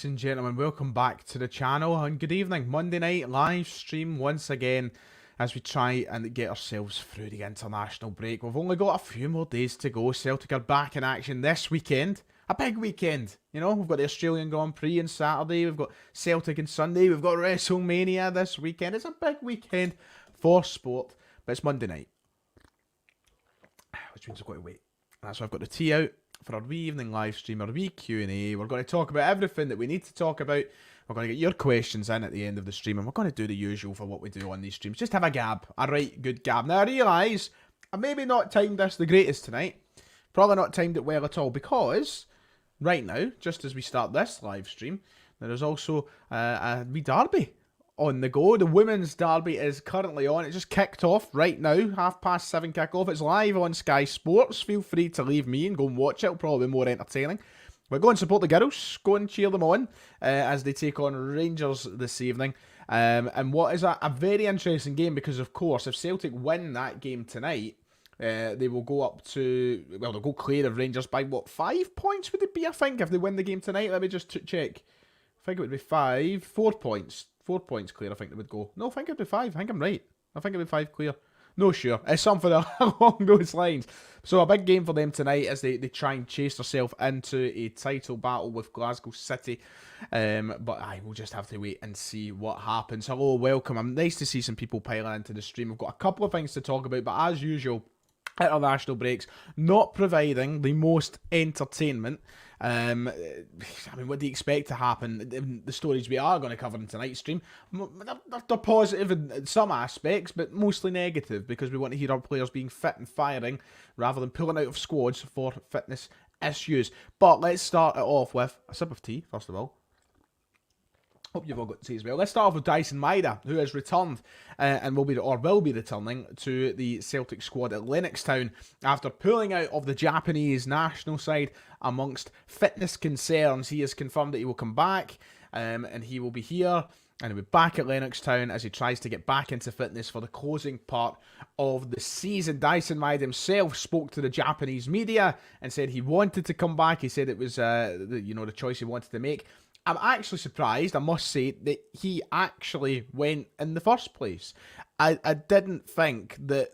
ladies and gentlemen, welcome back to the channel and good evening. Monday night live stream once again as we try and get ourselves through the international break. We've only got a few more days to go. Celtic are back in action this weekend. A big weekend, you know. We've got the Australian Grand Prix on Saturday. We've got Celtic on Sunday. We've got WrestleMania this weekend. It's a big weekend for sport, but it's Monday night, which means we've got to wait. And that's why I've got the tea out for our wee evening live stream, our wee Q&A. We're going to talk about everything that we need to talk about. We're going to get your questions in at the end of the stream, and we're going to do the usual for what we do on these streams. Just have a gab, a right good gab. Now, I realise I maybe not timed this the greatest tonight. Probably not timed it well at all, because right now, just as we start this live stream, there is also a wee derby on the go. The women's derby is currently on. It just kicked off right now, 7:30 kick-off. It's live on Sky Sports. Feel free to leave me and go and watch it. It'll probably be more entertaining. But go and support the girls. Go and cheer them on as they take on Rangers this evening. And what is a very interesting game, because, of course, if Celtic win that game tonight, they will go up to, well, they'll go clear of Rangers by, what, 5 points would it be, I think, if they win the game tonight? Let me just check. I think it would be 4 points. 4 points clear, I think they would go. No, I think it'd be 5. I think I'm right. I think it'd be 5 clear. No, sure. It's something along those lines. So a big game for them tonight as they try and chase themselves into a title battle with Glasgow City. But I will just have to wait and see what happens. Hello, welcome. I'm nice to see some people piling into the stream. We've got a couple of things to talk about, but as usual, international breaks not providing the most entertainment. I mean, what do you expect to happen? The stories we are going to cover in tonight's stream, they're positive in some aspects, but mostly negative, because we want to hear our players being fit and firing rather than pulling out of squads for fitness issues. But let's start it off with a sip of tea, first of all. Hope you've all got tea as well. Let's start off with Dyson MAEDA, who has returned and will be returning to the Celtic squad at Lennoxtown after pulling out of the Japanese national side amongst fitness concerns. He has confirmed that he will come back and he will be here and he'll be back at Lennoxtown as he tries to get back into fitness for the closing part of the season. Dyson MAEDA himself spoke to the Japanese media and said he wanted to come back. He said it was the choice he wanted to make. I'm actually surprised, I must say, that he actually went in the first place. I didn't think that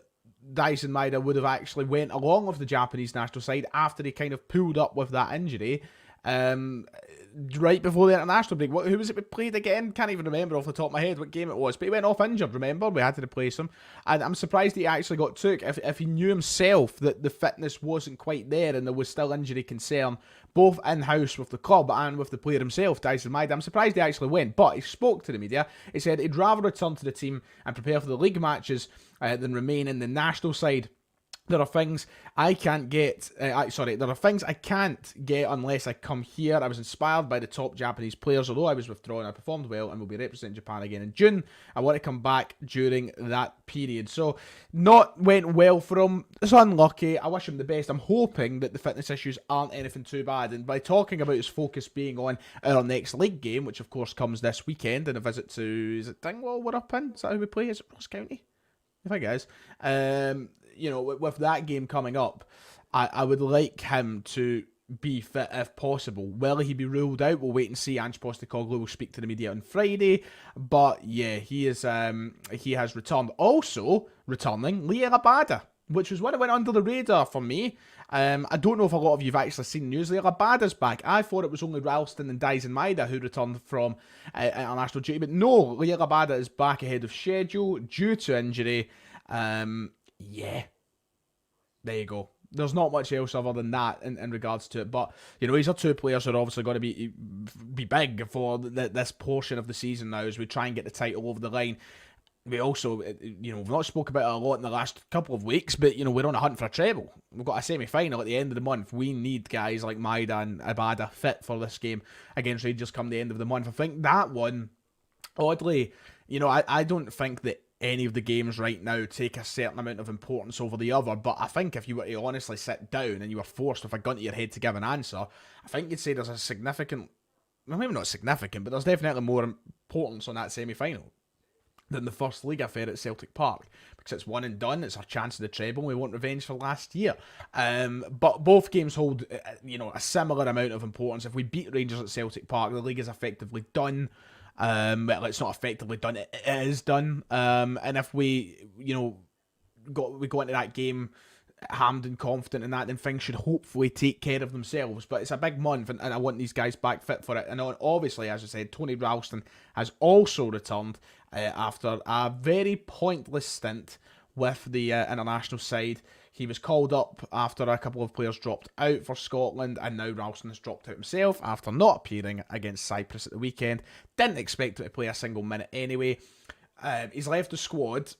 Dyson MAEDA would have actually went along with the Japanese national side after he kind of pulled up with that injury right before the international break. Who was it we played again? Can't even remember off the top of my head what game it was, but he went off injured, remember? We had to replace him, and I'm surprised he actually got took. If he knew himself that the fitness wasn't quite there and there was still injury concern, both in-house with the club and with the player himself, Dyson MAEDA, I'm surprised he actually went, but he spoke to the media. He said he'd rather return to the team and prepare for the league matches than remain in the national side. There are things I can't get, there are things I can't get unless I come here. I was inspired by the top Japanese players. Although I was withdrawn, I performed well and will be representing Japan again in June. I want to come back during that period. So, not went well for him. It's unlucky. I wish him the best. I'm hoping that the fitness issues aren't anything too bad. And by talking about his focus being on our next league game, which of course comes this weekend, and a visit to, is it Dingwall we're up in? Is that who we play? Is it Ross County? I think it is. With that game coming up, I would like him to be fit if possible. Will he be ruled out? We'll wait and see. Ange Postecoglou will speak to the media on Friday. But yeah, he has returned. Also returning, Liel Abada, which was one that went under the radar for me. I don't know if a lot of you have actually seen news. Liel Abada's back. I thought it was only Ralston and Dyson MAEDA who returned from international duty, but no, Liel Abada is back ahead of schedule due to injury. Yeah, there you go. There's not much else other than that in regards to it. But, these are two players that are obviously going to be big for this portion of the season now as we try and get the title over the line. We also, we've not spoke about it a lot in the last couple of weeks, but, we're on a hunt for a treble. We've got a semi-final at the end of the month. We need guys like MAEDA and Abada fit for this game against Rangers come the end of the month. I think that one, oddly, I don't think that any of the games right now take a certain amount of importance over the other, but I think if you were to honestly sit down and you were forced with a gun to your head to give an answer, I think you'd say there's a significant, well, maybe not significant, but there's definitely more importance on that semi-final. than the first league affair at Celtic Park, because it's one and done. It's our chance of the treble. We want revenge for last year. But both games hold, a similar amount of importance. If we beat Rangers at Celtic Park, the league is effectively done. Well, it's not effectively done. It is done. And if we, go into that game hammed and confident in that, then things should hopefully take care of themselves. But it's a big month, and I want these guys back fit for it. And obviously, as I said, Tony Ralston has also returned after a very pointless stint with the international side. He was called up after a couple of players dropped out for Scotland, and now Ralston has dropped out himself after not appearing against Cyprus at the weekend. Didn't expect him to play a single minute anyway. He's left the squad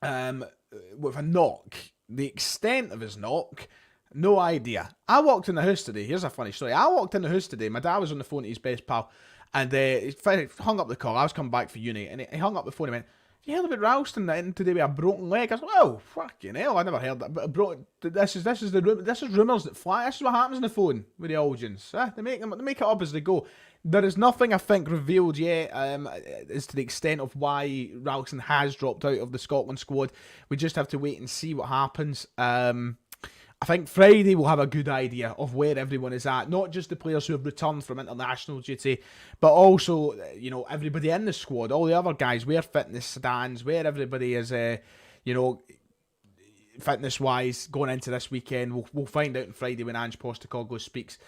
with a knock. The extent of his knock, no idea. I walked in the house today. Here's a funny story. I walked in the house today. My dad was on the phone to his best pal, and he hung up the call. I was coming back for uni, and he hung up the phone and went, "You heard about Ralston today with a broken leg?" I was like, "Oh, fucking hell, I never heard that." But this is rumours that fly. This is what happens on the phone with the audience. They make it up as they go. There is nothing, I think, revealed yet as to the extent of why Ralston has dropped out of the Scotland squad. We just have to wait and see what happens. I think Friday we'll have a good idea of where everyone is at. Not just the players who have returned from international duty, but also, everybody in the squad, all the other guys, where fitness stands, where everybody is, fitness-wise going into this weekend. We'll find out on Friday when Ange Postecoglou speaks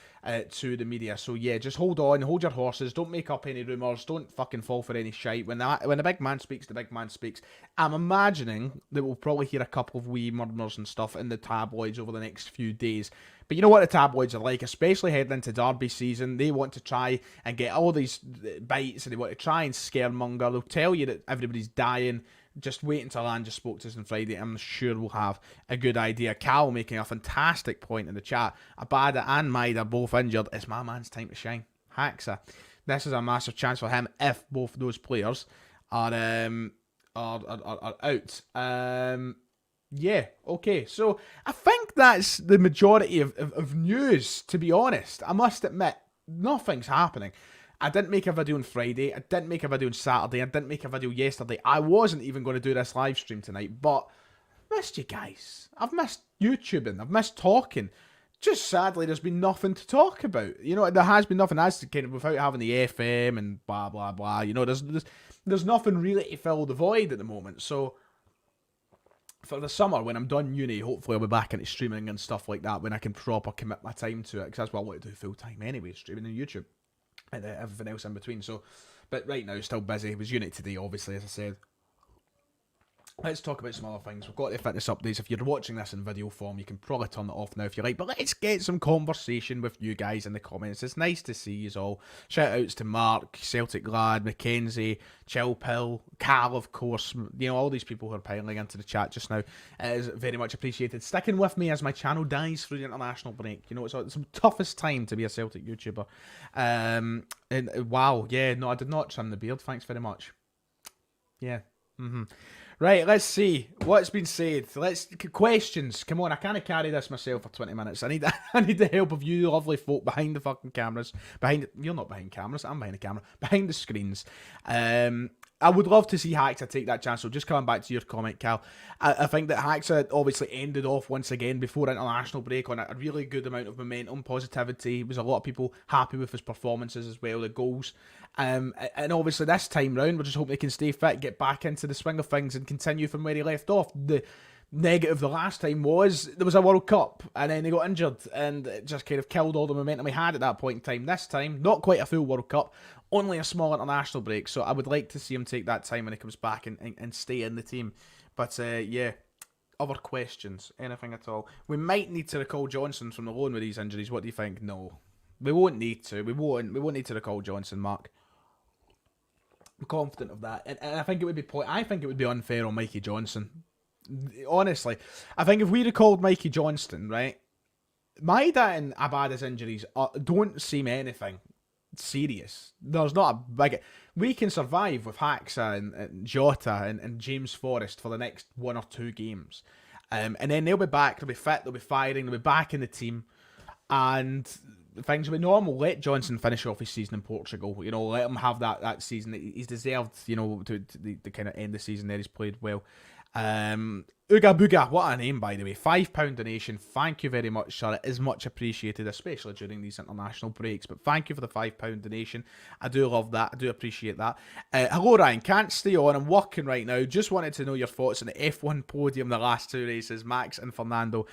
to the media. So yeah, just hold on, hold your horses. Don't make up any rumours. Don't fucking fall for any shite. When the big man speaks, the big man speaks. I'm imagining that we'll probably hear a couple of wee murmurs and stuff in the tabloids over the next few days. But you know what the tabloids are like, especially heading into derby season. They want to try and get all these bites, and they want to try and scaremonger. They'll tell you that everybody's dying. Just wait until Ange spoke to us on Friday. I'm sure we'll have a good idea. Cal making a fantastic point in the chat. Abada and Maeda both injured. It's my man's time to shine. Haxa. This is a massive chance for him if both those players are out. Yeah, okay. So I think that's the majority of news, to be honest. I must admit, nothing's happening. I didn't make a video on Friday. I didn't make a video on Saturday. I didn't make a video yesterday. I wasn't even going to do this live stream tonight, but missed you guys. I've missed YouTubing. I've missed talking. Just sadly, there's been nothing to talk about. There has been nothing as kind of without having the FM and blah blah blah. There's nothing really to fill the void at the moment. So for the summer, when I'm done uni, hopefully I'll be back into streaming and stuff like that when I can proper commit my time to it, because that's what I want to do full time anyway, streaming on YouTube. And everything else in between. So, but right now, still busy. It was Unit today, obviously, as I said. Let's talk about some other things. We've got the fitness updates. If you're watching this in video form, you can probably turn it off now if you like. But let's get some conversation with you guys in the comments. It's nice to see you all. Shout outs to Mark, Celtic Lad, Mackenzie, Chillpill, Cal, of course. All these people who are piling into the chat just now. It is very much appreciated. Sticking with me as my channel dies through the international break. It's the toughest time to be a Celtic YouTuber. And wow, yeah, no, I did not trim the beard. Thanks very much. Yeah. Right, let's see what's been said. Questions. Come on, I can't carry this myself for 20 minutes. I need the help of you lovely folk behind the fucking cameras. You're not behind cameras. I'm behind the camera. Behind the screens. I would love to see Haxa take that chance. So just coming back to your comment, Cal, I think that Haxa obviously ended off once again before international break on a really good amount of momentum, positivity. There was a lot of people happy with his performances as well, the goals. And obviously this time round, we're just hoping he can stay fit, get back into the swing of things and continue from where he left off. The negative the last time was there was a World Cup and then he got injured and it just kind of killed all the momentum he had at that point in time. This time, not quite a full World Cup, only a small international break. So I would like to see him take that time when he comes back and stay in the team. But yeah, other questions, anything at all? We might need to recall Johnson from the loan with these injuries. What do you think? No, we won't need to. We won't need to recall Johnson, Mark. I'm confident of that, and I think it would be unfair on Mikey Johnson. Honestly, I think if we recalled Mikey Johnston, right, Maeda and Abada's injuries don't seem anything serious. There's not a big... We can survive with Haxa and Jota and James Forrest for the next 1 or 2 games. And then they'll be back, they'll be fit, they'll be firing, they'll be back in the team. And things will be normal. Let Johnson finish off his season in Portugal. You know, let him have that season. He's deserved, you know, to the kind of end the season there. He's played well. Ooga Booga, what a name, by the way. £5 donation. Thank you very much, sir. It is much appreciated, especially during these international breaks. But thank you for the £5 donation. I do love that. I do appreciate that. Hello, Ryan. Can't stay on. I'm working right now. Just wanted to know your thoughts on the F1 podium, the last two races, Max and Fernando.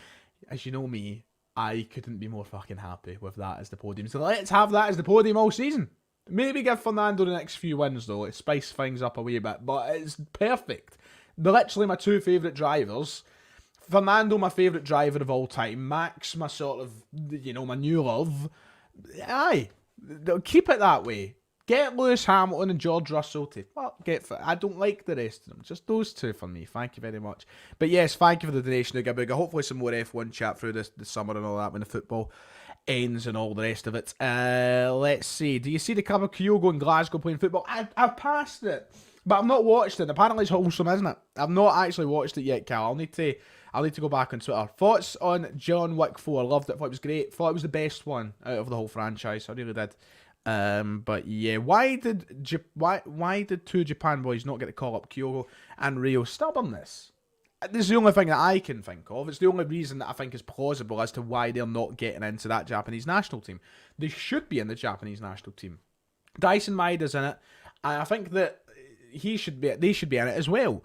As you know me, I couldn't be more fucking happy with that as the podium. So let's have that as the podium all season. Maybe give Fernando the next few wins, though. It spice things up a wee bit. But it's perfect. They're literally my two favourite drivers. Fernando, my favourite driver of all time. Max, my sort of, you know, my new love. Aye. Keep it that way. Get Lewis Hamilton and George Russell to I don't like the rest of them. Just those two for me. Thank you very much. But yes, thank you for the donation, Ooga Booga. Hopefully some more F1 chat through the summer and all that when the football ends and all the rest of it. Let's see. Do you see the cover of Kyogo in Glasgow playing football? I've passed it. But I've not watched it. Apparently it's wholesome, isn't it? I've not actually watched it yet, Cal. I'll need to go back on Twitter. Thoughts on John Wick 4? Loved it. Thought it was great. Thought it was the best one out of the whole franchise. I really did. But yeah, why did two Japan boys not get to call up Kyogo and Rio? Stubbornness. This is the only thing that I can think of. It's the only reason that I think is plausible as to why they're not getting into that Japanese national team. They should be in the Japanese national team. Dyson Maeda's in it, and I think that they should be in it as well.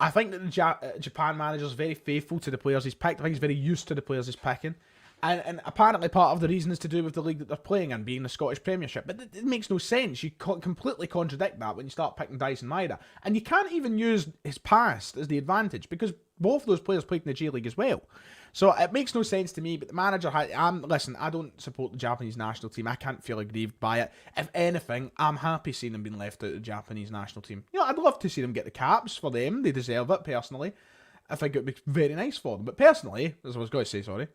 I think that the Japan manager is very faithful to the players he's picked. I think he's very used to the players he's picking. And apparently part of the reason is to do with the league that they're playing in, being the Scottish Premiership. But it makes no sense. You completely contradict that when you start picking Dyson Maeda. And you can't even use his past as the advantage, because both of those players played in the J League as well. So it makes no sense to me. But the manager, listen, I don't support the Japanese national team. I can't feel aggrieved by it. If anything, I'm happy seeing them being left out of the Japanese national team. You know, I'd love to see them get the caps for them. They deserve it, personally. I think it would be very nice for them. But personally, as I was going to say, sorry,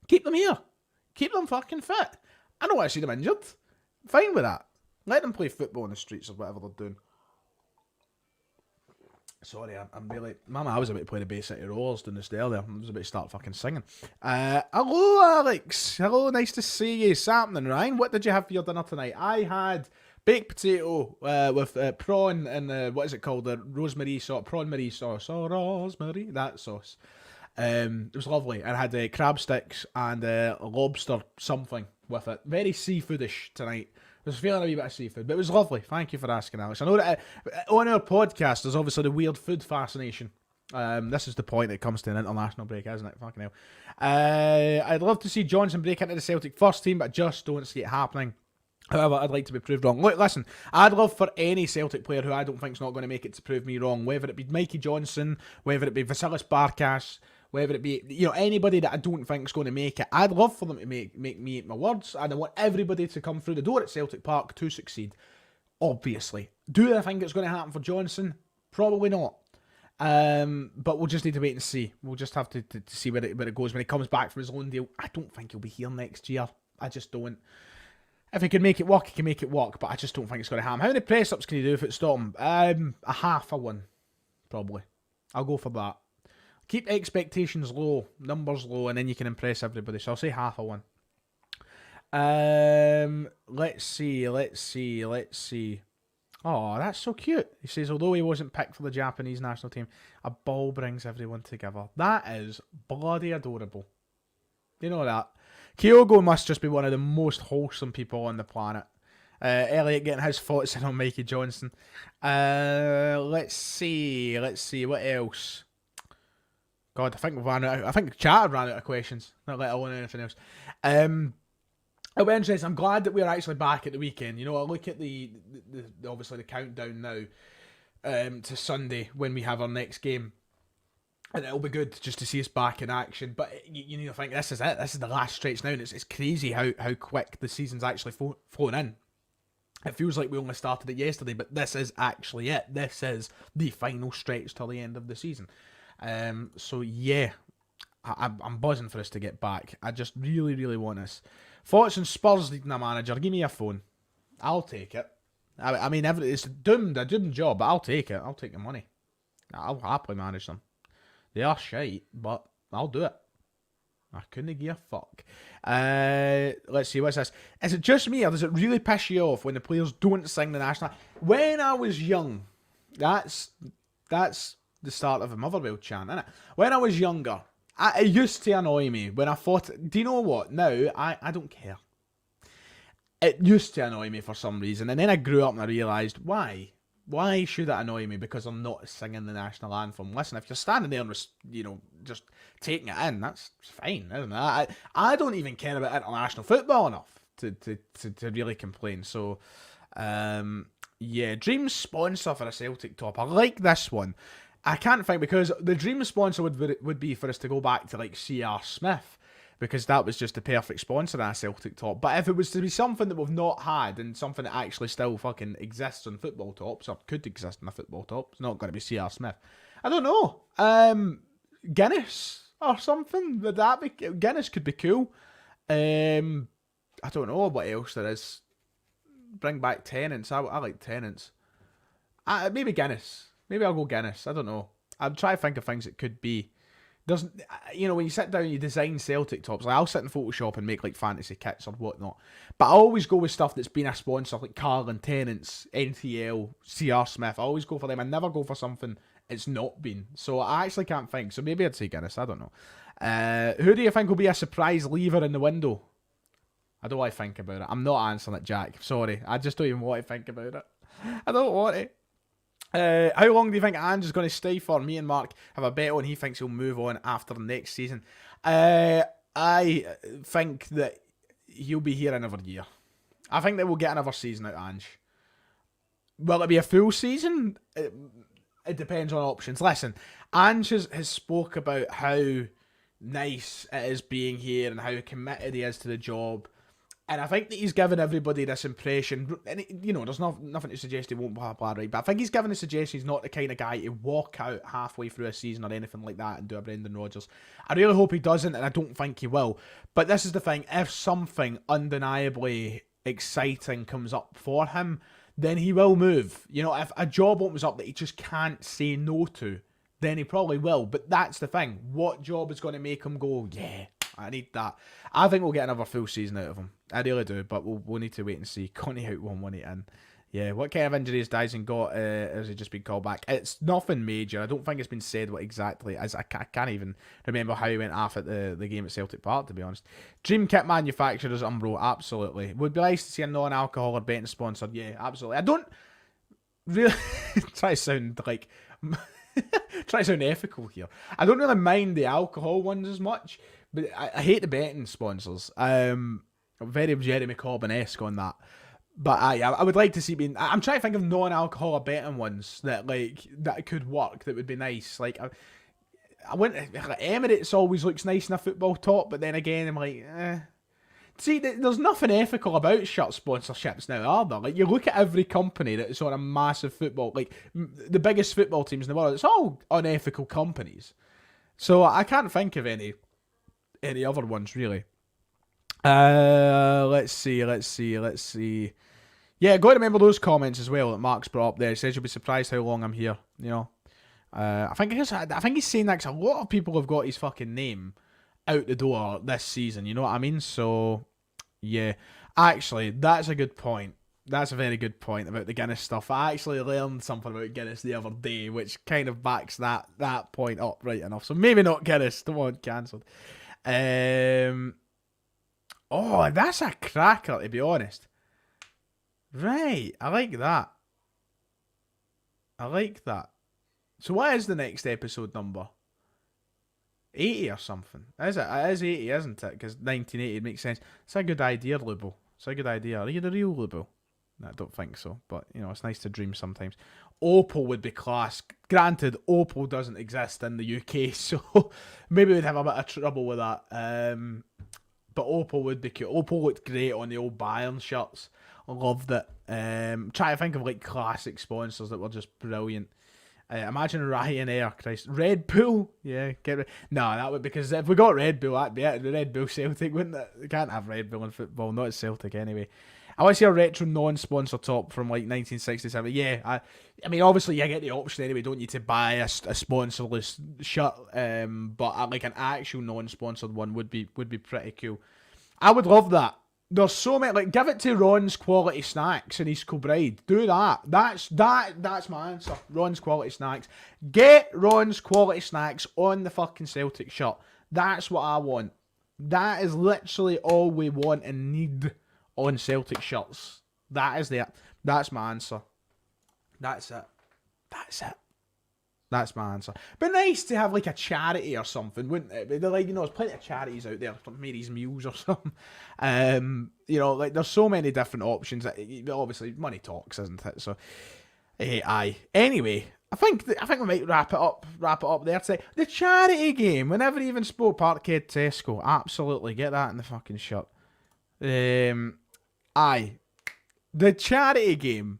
keep them here. Keep them fucking fit. I don't want to see them injured. Fine with that. Let them play football in the streets or whatever they're doing. Sorry, I'm really... Mama, I was about to play the Bay City Rollers down the stair there. I was about to start fucking singing. Hello, Alex. Hello, nice to see you. It's happening, Ryan. What did you have for your dinner tonight? I had baked potato with prawn and, what is it called? The rosemary sauce. Prawn marie sauce. Oh, rosemary. That sauce. It was lovely. And I had crab sticks and lobster something with it. Very seafoodish tonight. I was feeling a wee bit of seafood, but it was lovely. Thank you for asking, Alex. I know that on our podcast, there's obviously the weird food fascination. This is the point it comes to an international break, isn't it? Fucking hell. I'd love to see Johnson break into the Celtic first team, but I just don't see it happening. However, I'd like to be proved wrong. Look, listen, I'd love for any Celtic player who I don't think is not going to make it to prove me wrong, whether it be Mikey Johnson, whether it be Vasilis Barkas, whether it be, you know, anybody that I don't think is going to make it. I'd love for them to make me eat my words, and I want everybody to come through the door at Celtic Park to succeed, obviously. Do I think it's going to happen for Johnson? Probably not. But we'll just need to wait and see. We'll just have to see where it goes when he comes back from his loan deal. I don't think he'll be here next year. I just don't. If he can make it work, he can make it work, but I just don't think it's going to happen. How many press-ups can you do if it's Storm? A half a one, probably. I'll go for that. Keep expectations low, numbers low, and then you can impress everybody. So I'll say half a one. Let's see. Oh, that's so cute. He says, although he wasn't picked for the Japanese national team, a ball brings everyone together. That is bloody adorable. You know that. Kyogo must just be one of the most wholesome people on the planet. Elliot getting his thoughts in on Mikey Johnson. Let's see. What else? God, I think we've ran out. I think chat ran out of questions. Not let alone anything else. It'll be interesting. I'm glad that we're actually back at the weekend. You know, I look at the obviously the countdown now to Sunday when we have our next game. And it'll be good just to see us back in action. But you need to think, this is it. This is the last stretch now. And it's crazy how quick the season's actually flown in. It feels like we only started it yesterday, but this is actually it. This is the final stretch till the end of the season. So yeah, I'm buzzing for us to get back. I just really, really want us. Thoughts on Spurs needing a manager? Give me a phone. I'll take it. I mean, it's a doomed job, but I'll take it. I'll take the money. I'll happily manage them. They are shite, but I'll do it. I couldn't give a fuck. Let's see, what's this? Is it just me, or does it really piss you off when the players don't sing the national? When I was young, that's the start of a Motherwell chant, isn't it? When I was younger, it used to annoy me when I thought, do you know what? Now, I don't care. It used to annoy me for some reason, and then I grew up and I realised, why? Why should it annoy me? Because I'm not singing the national anthem. Listen, if you're standing there and, just taking it in, that's fine, isn't it? I don't even care about international football enough to really complain. So, yeah, dream sponsor for a Celtic top. I like this one. I can't think, because the dream sponsor would be for us to go back to like C.R. Smith, because that was just the perfect sponsor in a Celtic top. But if it was to be something that we've not had, and something that actually still fucking exists on football tops, or could exist in a football top, it's not going to be C.R. Smith. I don't know. Guinness or something. Would that be? Guinness could be cool. I don't know what else there is. Bring back Tennants. I like Tennants. Maybe Guinness. Maybe I'll go Guinness. I don't know. I'm trying to think of things it could be. There's, when you sit down and you design Celtic tops, like I'll sit in Photoshop and make like fantasy kits or whatnot, but I always go with stuff that's been a sponsor, like Carlin, Tennants, NTL, CR Smith. I always go for them. I never go for something it's not been. So I actually can't think. So maybe I'd say Guinness. I don't know. Who do you think will be a surprise leaver in the window? I don't want to think about it. I'm not answering it, Jack. Sorry. I just don't even want to think about it. I don't want it. How long do you think Ange is going to stay for? Me and Mark have a bet on he thinks he'll move on after next season. I think that he'll be here another year. I think that we'll get another season out of Ange. Will it be a full season? It depends on options. Listen, Ange has spoke about how nice it is being here and how committed he is to the job. And I think that he's given everybody this impression, and there's nothing to suggest he won't blah blah, right? But I think he's given the suggestion he's not the kind of guy to walk out halfway through a season or anything like that and do a Brendan Rodgers. I really hope he doesn't, and I don't think he will. But this is the thing: if something undeniably exciting comes up for him, then he will move. If a job opens up that he just can't say no to, then he probably will. But that's the thing: what job is going to make him go, yeah, I need that? I think we'll get another full season out of him. I really do, but we'll need to wait and see. Connie out 1-1 in. Yeah, what kind of injuries Dyson got? Has he just been called back? It's nothing major. I don't think it's been said what exactly it is. I can't even remember how he went off at the game at Celtic Park, to be honest. Dream kit manufacturers, Umbro, absolutely. Would be nice to see a non-alcohol or betting sponsor. Yeah, absolutely. I don't really try to sound like try to sound ethical here. I don't really mind the alcohol ones as much, but I hate the betting sponsors. Very Jeremy Corbyn-esque on that. But I would like to see I'm trying to think of non-alcoholic betting ones that could work, that would be nice. Like I went Emirates always looks nice in a football top, but then again I'm like, See, there's nothing ethical about shirt sponsorships now, are there? Like, you look at every company that's on a massive football, like the biggest football teams in the world, it's all unethical companies. So I can't think of any other ones really. Let's see. Yeah, go to remember those comments as well that Mark's brought up there. He says you'll be surprised how long I'm here. I think he's saying that 'cause a lot of people have got his fucking name out the door this season. You know what I mean? So yeah, actually, that's a good point. That's a very good point about the Guinness stuff. I actually learned something about Guinness the other day, which kind of backs that point up right enough. So maybe not Guinness. Don't want cancelled. Oh, that's a cracker, to be honest. Right, I like that. So what is the next episode number? 80 or something. Is it? It is 80, isn't it? Because 1980 makes sense. It's a good idea, Lubo. It's a good idea. Are you the real Lubo? No, I don't think so. But, it's nice to dream sometimes. Opal would be class. Granted, Opal doesn't exist in the UK, so maybe we'd have a bit of trouble with that. But Opal would be cute. Opal looked great on the old Bayern shirts. I loved it. Trying to think of classic sponsors that were just brilliant. Imagine Ryanair, Christ. Red Bull? Yeah, get rid. No, that would, because if we got Red Bull, that'd be it. The Red Bull Celtic, wouldn't it? We can't have Red Bull in football, not at Celtic anyway. I want to see a retro non-sponsor top from like 1967. Yeah, I mean, obviously you get the option anyway, don't you, to buy a sponsorless shirt, but like an actual non-sponsored one would be pretty cool. I would love that. There's so many, like, give it to Ron's Quality Snacks in East Kilbride. Do that. That's my answer. Ron's Quality Snacks. Get Ron's Quality Snacks on the fucking Celtic shirt. That's what I want. That is literally all we want and need on Celtic shirts. That's my answer. That's it. That's my answer. But nice to have like a charity or something, wouldn't it? They're like, there's plenty of charities out there, like Mary's Meals or something. Like there's so many different options. Obviously, money talks, isn't it? So, aye. Anyway, I think we might wrap it up there today. The charity game. We never even spoke Parkhead Tesco. Absolutely, get that in the fucking shirt. Aye. The charity game.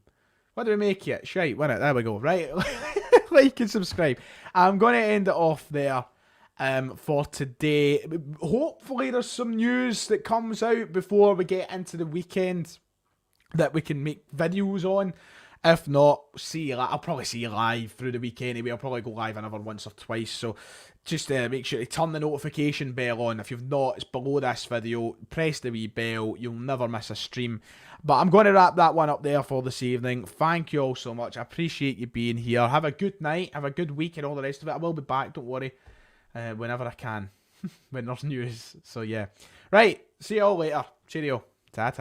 What do we make it? Shite, win it. There we go. Right. Like and subscribe. I'm going to end it off there for today. Hopefully there's some news that comes out before we get into the weekend that we can make videos on. If not, I'll probably see you live through the week anyway. I'll probably go live another once or twice. So just make sure to turn the notification bell on. If you've not, it's below this video. Press the wee bell. You'll never miss a stream. But I'm going to wrap that one up there for this evening. Thank you all so much. I appreciate you being here. Have a good night. Have a good week and all the rest of it. I will be back. Don't worry. Whenever I can. When there's news. So yeah. Right. See you all later. Cheerio. Ta-ta.